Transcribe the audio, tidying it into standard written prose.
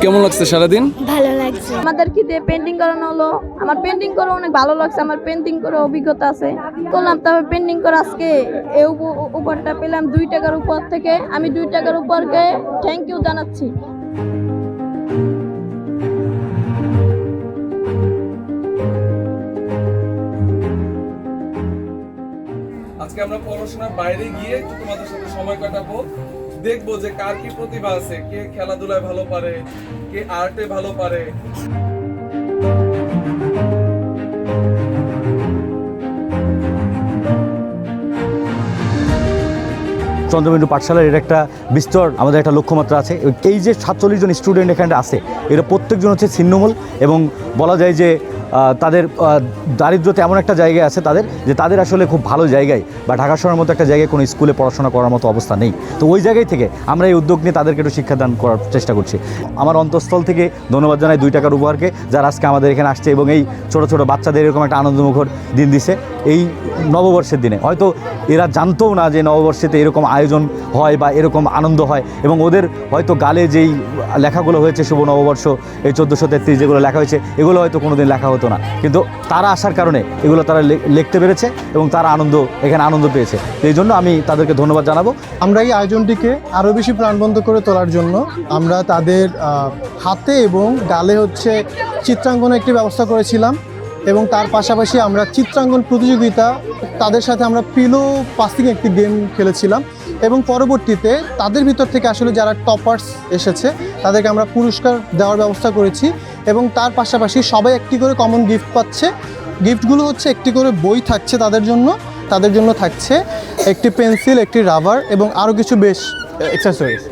কেমন লাগছে সারাদিন? ভালো লাগছে। আমাদেরকে দিয়ে পেন্টিং করানো হলো। আমার পেন্টিং করে অনেক ভালো লাগছে। আমার পেন্টিং করে অভিজ্ঞতা আছে। করলাম, তবে পেন্টিং করে আজকে এই উপহারটা পেলাম 2 টাকার উপর থেকে। আমি 2 টাকার উপরকে থ্যাংক ইউ জানাচ্ছি। আজকে আমরা পড়াশোনার বাইরে গিয়ে একটু তোমাদের সাথে সময় কাটাবো, দেখবো যে কার কি প্রতিভা আছে, কে খেলাধুলায় ভালো পারে, কে আর্টে ভালো পারে। চন্দ্রবিন্দু পাঠশালার এর একটা বিস্তর আমাদের একটা লক্ষ্যমাত্রা আছে। এই যে 47 জন স্টুডেন্ট এখানে আছে, এরা প্রত্যেকজন হচ্ছে ছিন্নমূল এবং বলা যায় যে তাদের দারিদ্র্যতে এমন একটা জায়গায় আছে তাদের আসলে খুব ভালো জায়গায় বা ঢাকা শহরের মতো একটা জায়গায় কোনো স্কুলে পড়াশোনা করার মতো অবস্থা নেই। তো ওই জায়গায় থেকে আমরা এই উদ্যোগ নিয়ে তাদেরকে একটু শিক্ষাদান করার চেষ্টা করছি। আমার অন্তঃস্থল থেকে ধন্যবাদ জানাই 2 টাকার উপহারকে, যারা আজকে আমাদের এখানে আসছে এবং এই ছোটো ছোটো বাচ্চাদের এরকম একটা আনন্দমুখর দিন দিছে এই নববর্ষের দিনে। হয়তো এরা জানতও না যে নববর্ষেতে এরকম আয়োজন হয় বা এরকম আনন্দ হয়, এবং ওদের হয়তো গালে যেই লেখাগুলো হয়েছে শুভ নববর্ষ এই 1433 যেগুলো লেখা হয়েছে, এগুলো হয়তো কোনোদিন লেখা হতো না, কিন্তু তারা আসার কারণে এগুলো তারা লিখতে পেরেছে এবং তারা এখানে আনন্দ পেয়েছে। এই জন্য আমি তাদেরকে ধন্যবাদ জানাবো। আমরা এই আয়োজনটিকে আরও বেশি প্রাণবন্ত করে তোলার জন্য আমরা তাদের হাতে এবং গালে চিত্রাঙ্কনের একটি ব্যবস্থা করেছিলাম, এবং তার পাশাপাশি আমরা চিত্রাঙ্কন প্রতিযোগিতা, তাদের সাথে আমরা পিলো পাসিং একটি গেম খেলেছিলাম, এবং পরবর্তীতে তাদের ভিতর থেকে আসলে যারা টপার্স এসেছে তাদেরকে আমরা পুরস্কার দেওয়ার ব্যবস্থা করেছি। এবং তার পাশাপাশি সবাই একটি করে কমন গিফট পাচ্ছে। গিফটগুলো একটি করে বই থাকছে তাদের জন্য থাকছে একটি পেন্সিল, একটি রাবার এবং আরও কিছু বেশ অ্যাক্সেসরিজ।